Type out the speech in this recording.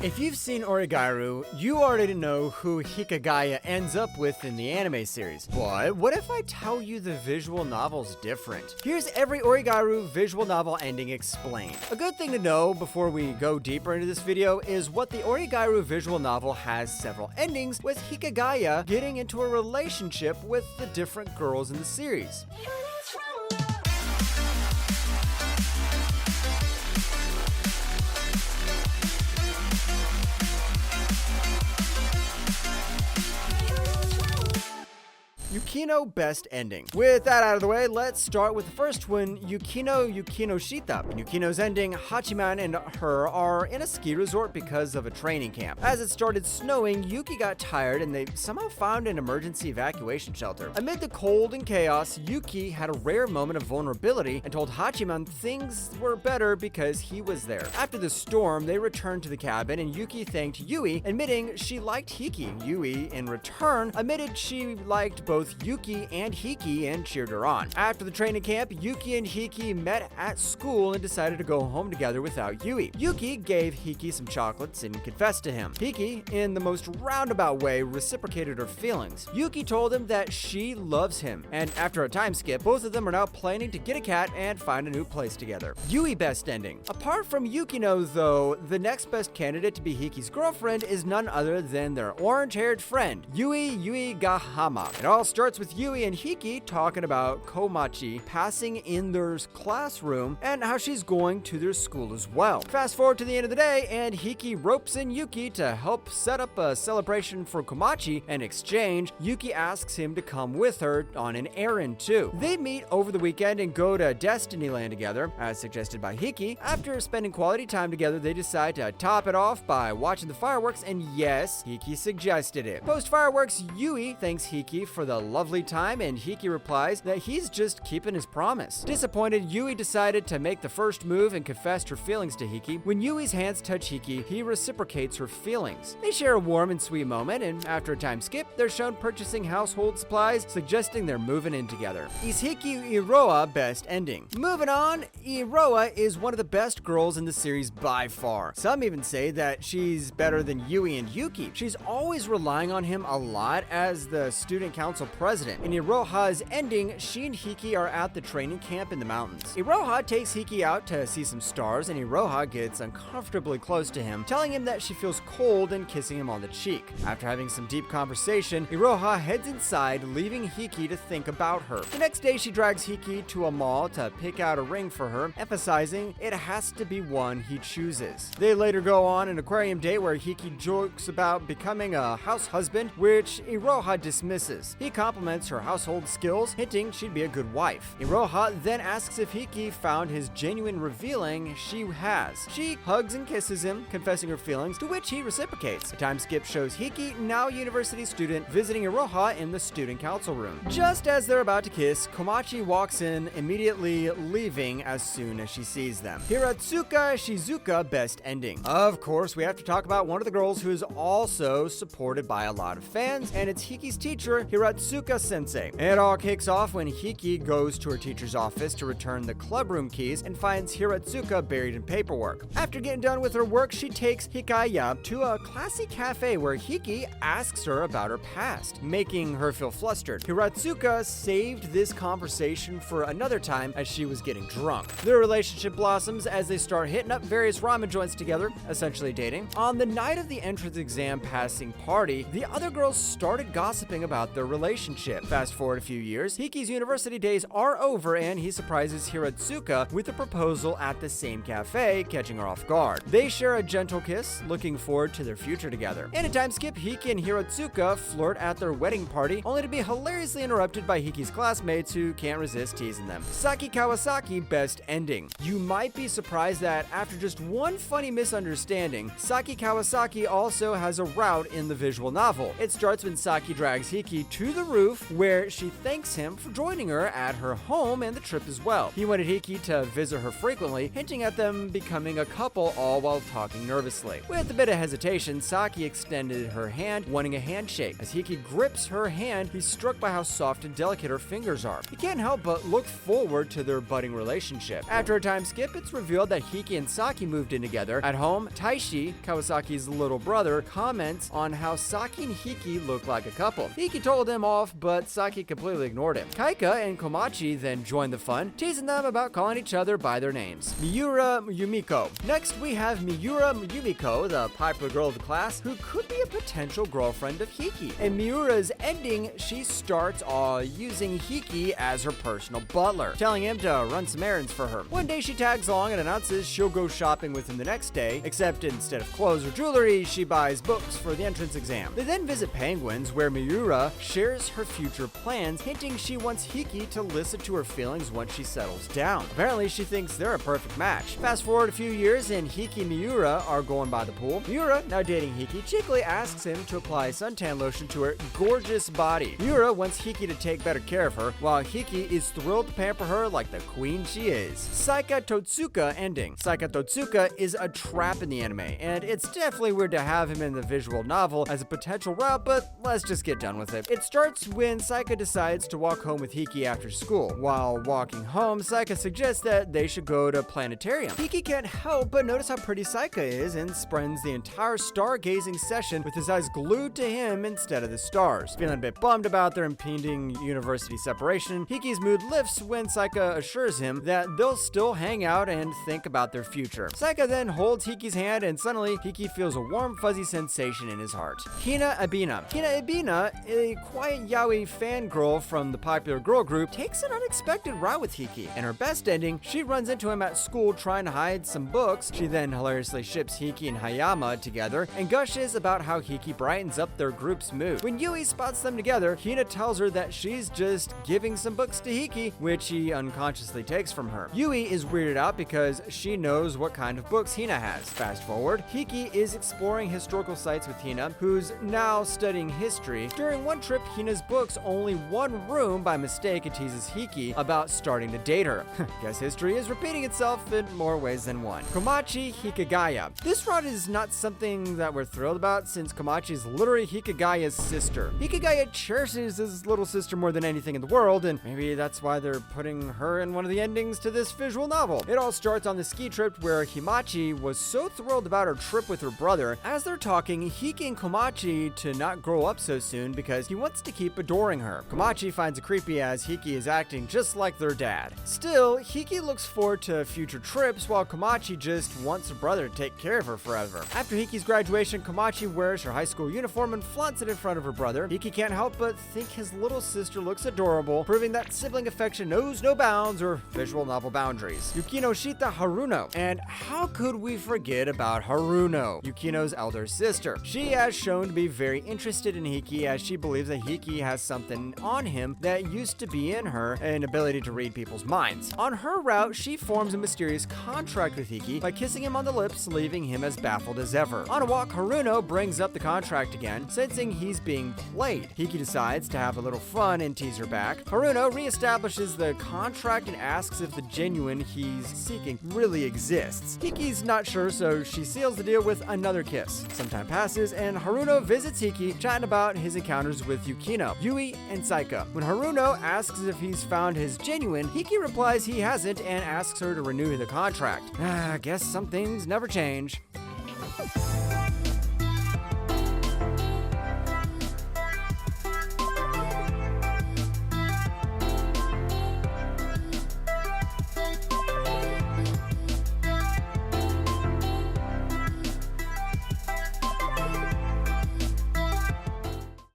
If you've seen Oregairu, you already know who Hikkigaya ends up with in the anime series. But what if I tell you the visual novel's different? Here's every Oregairu visual novel ending explained. A good thing to know before we go deeper into this video is what the Oregairu visual novel has several endings, with Hikkigaya getting into a relationship with the different girls in the series. Yukino Best Ending. With that out of the way, let's start with the first one, Yukinoshita. In Yukino's ending, Hachiman and her are in a ski resort because of a training camp. As it started snowing, Yuki got tired and they somehow found an emergency evacuation shelter. Amid the cold and chaos, Yuki had a rare moment of vulnerability and told Hachiman things were better because he was there. After the storm, they returned to the cabin and Yuki thanked Yui, admitting she liked Hiki. Yui, in return, admitted she liked both Yuki and Hiki and cheered her on. After the training camp, Yuki and Hiki met at school and decided to go home together without Yui. Yuki gave Hiki some chocolates and confessed to him. Hiki, in the most roundabout way, reciprocated her feelings. Yuki told him that she loves him, and after a time skip, both of them are now planning to get a cat and find a new place together. Yui Best Ending. Apart from Yukino, though, the next best candidate to be Hiki's girlfriend is none other than their orange-haired friend, Yui Gahama. It all starts with Yui and Hiki talking about Komachi passing in their classroom and how she's going to their school as well. Fast forward to the end of the day, and Hiki ropes in Yuki to help set up a celebration for Komachi. In exchange, Yuki asks him to come with her on an errand too. They meet over the weekend and go to Destinyland together, as suggested by Hiki. After spending quality time together, they decide to top it off by watching the fireworks, and yes, Hiki suggested it. Post fireworks, Yui thanks Hiki for the lovely time, and Hiki replies that he's just keeping his promise. Disappointed, Yui decided to make the first move and confessed her feelings to Hiki. When Yui's hands touch Hiki, he reciprocates her feelings. They share a warm and sweet moment, and after a time skip, they're shown purchasing household supplies, suggesting they're moving in together. IssHiki Iroha Best Ending. Moving on, Iroha is one of the best girls in the series by far. Some even say that she's better than Yui and Yuki. She's always relying on him a lot as the student council president. In Iroha's ending, she and Hiki are at the training camp in the mountains. Iroha takes Hiki out to see some stars, and Iroha gets uncomfortably close to him, telling him that she feels cold and kissing him on the cheek. After having some deep conversation, Iroha heads inside, leaving Hiki to think about her. The next day, she drags Hiki to a mall to pick out a ring for her, emphasizing it has to be one he chooses. They later go on an aquarium date where Hiki jokes about becoming a house husband, which Iroha dismisses. He compliments her household skills, hinting she'd be a good wife. Iroha then asks if Hiki found his genuine, revealing she has. She hugs and kisses him, confessing her feelings, to which he reciprocates. The time skip shows Hiki, now a university student, visiting Iroha in the student council room. Just as they're about to kiss, Komachi walks in, immediately leaving as soon as she sees them. Hiratsuka Shizuka Best Ending. Of course, we have to talk about one of the girls who is also supported by a lot of fans, and it's Hiki's teacher, Hiratsuka Sensei. It all kicks off when Hiki goes to her teacher's office to return the clubroom keys and finds Hiratsuka buried in paperwork. After getting done with her work, she takes Hikkigaya to a classy cafe where Hiki asks her about her past, making her feel flustered. Hiratsuka saved this conversation for another time as she was getting drunk. Their relationship blossoms as they start hitting up various ramen joints together, essentially dating. On the night of the entrance exam passing party, the other girls started gossiping about their relationship. Fast forward a few years, Hiki's university days are over and he surprises Hiratsuka with a proposal at the same cafe, catching her off guard. They share a gentle kiss, looking forward to their future together. In a time skip, Hiki and Hiratsuka flirt at their wedding party, only to be hilariously interrupted by Hiki's classmates who can't resist teasing them. Saki Kawasaki Best Ending. You might be surprised that after just one funny misunderstanding, Saki Kawasaki also has a route in the visual novel. It starts when Saki drags Hiki to the roof roof, where she thanks him for joining her at her home and the trip as well. He wanted Hiki to visit her frequently, hinting at them becoming a couple, all while talking nervously. With a bit of hesitation, Saki extended her hand, wanting a handshake. As Hiki grips her hand, he's struck by how soft and delicate her fingers are. He can't help but look forward to their budding relationship. After a time skip, it's revealed that Hiki and Saki moved in together. At home, Taishi, Kawasaki's little brother, comments on how Saki and Hiki look like a couple. Hiki told him off, but Saki completely ignored him. Kaika and Komachi then joined the fun, teasing them about calling each other by their names. Miura Yumiko. Next, we have Miura Yumiko, the popular girl of the class, who could be a potential girlfriend of Hiki. In Miura's ending, she starts using Hiki as her personal butler, telling him to run some errands for her. One day she tags along and announces she'll go shopping with him the next day, except instead of clothes or jewelry, she buys books for the entrance exam. They then visit Penguins, where Miura shares her future plans, hinting she wants Hiki to listen to her feelings once she settles down. Apparently, she thinks they're a perfect match. Fast forward a few years, and Hiki and Miura are going by the pool. Miura, now dating Hiki, cheekily asks him to apply suntan lotion to her gorgeous body. Miura wants Hiki to take better care of her, while Hiki is thrilled to pamper her like the queen she is. Saika Totsuka ending. Saika Totsuka is a trap in the anime, and it's definitely weird to have him in the visual novel as a potential route, but let's just get done with it. It starts when Saika decides to walk home with Hiki after school. While walking home, Saika suggests that they should go to planetarium. Hiki can't help but notice how pretty Saika is and spends the entire stargazing session with his eyes glued to him instead of the stars. Feeling a bit bummed about their impending university separation, Hiki's mood lifts when Saika assures him that they'll still hang out and think about their future. Saika then holds Hiki's hand, and suddenly Hiki feels a warm fuzzy sensation in his heart. Hina Ebina. Hina Ebina, a quiet yaoi fangirl from the popular girl group, takes an unexpected route with Hiki. In her best ending, she runs into him at school trying to hide some books. She then hilariously ships Hiki and Hayama together and gushes about how Hiki brightens up their group's mood. When Yui spots them together, Hina tells her that she's just giving some books to Hiki, which he unconsciously takes from her. Yui is weirded out because she knows what kind of books Hina has. Fast forward, Hiki is exploring historical sites with Hina, who's now studying history. During one trip, Hina's books only one room by mistake and teases Hiki about starting to date her. Guess history is repeating itself in more ways than one. Komachi Hikkigaya. This route is not something that we're thrilled about, since Komachi is literally Hikkigaya's sister. Hikkigaya cherishes his little sister more than anything in the world, and maybe that's why they're putting her in one of the endings to this visual novel. It all starts on the ski trip where Himachi was so thrilled about her trip with her brother. As they're talking, Hiki and Komachi to not grow up so soon because he wants to keep adoring her. Komachi finds it creepy as Hiki is acting just like their dad. Still, Hiki looks forward to future trips while Komachi just wants her brother to take care of her forever. After Hiki's graduation, Komachi wears her high school uniform and flaunts it in front of her brother. Hiki can't help but think his little sister looks adorable, proving that sibling affection knows no bounds or visual novel boundaries. Yukinoshita Haruno. And how could we forget about Haruno, Yukino's elder sister? She has shown to be very interested in Hiki, as she believes that Hiki has something on him that used to be in her, an ability to read people's minds. On her route, she forms a mysterious contract with Hiki by kissing him on the lips, leaving him as baffled as ever. On a walk, Haruno brings up the contract again, sensing he's being played. Hiki decides to have a little fun and tease her back. Haruno reestablishes the contract and asks if the genuine he's seeking really exists. Hiki's not sure, so she seals the deal with another kiss. Some time passes, and Haruno visits Hiki, chatting about his encounters with Yukino, Yui, and Saika. When Haruno asks if he's found his genuine, Hiki replies he hasn't and asks her to renew the contract. I guess some things never change.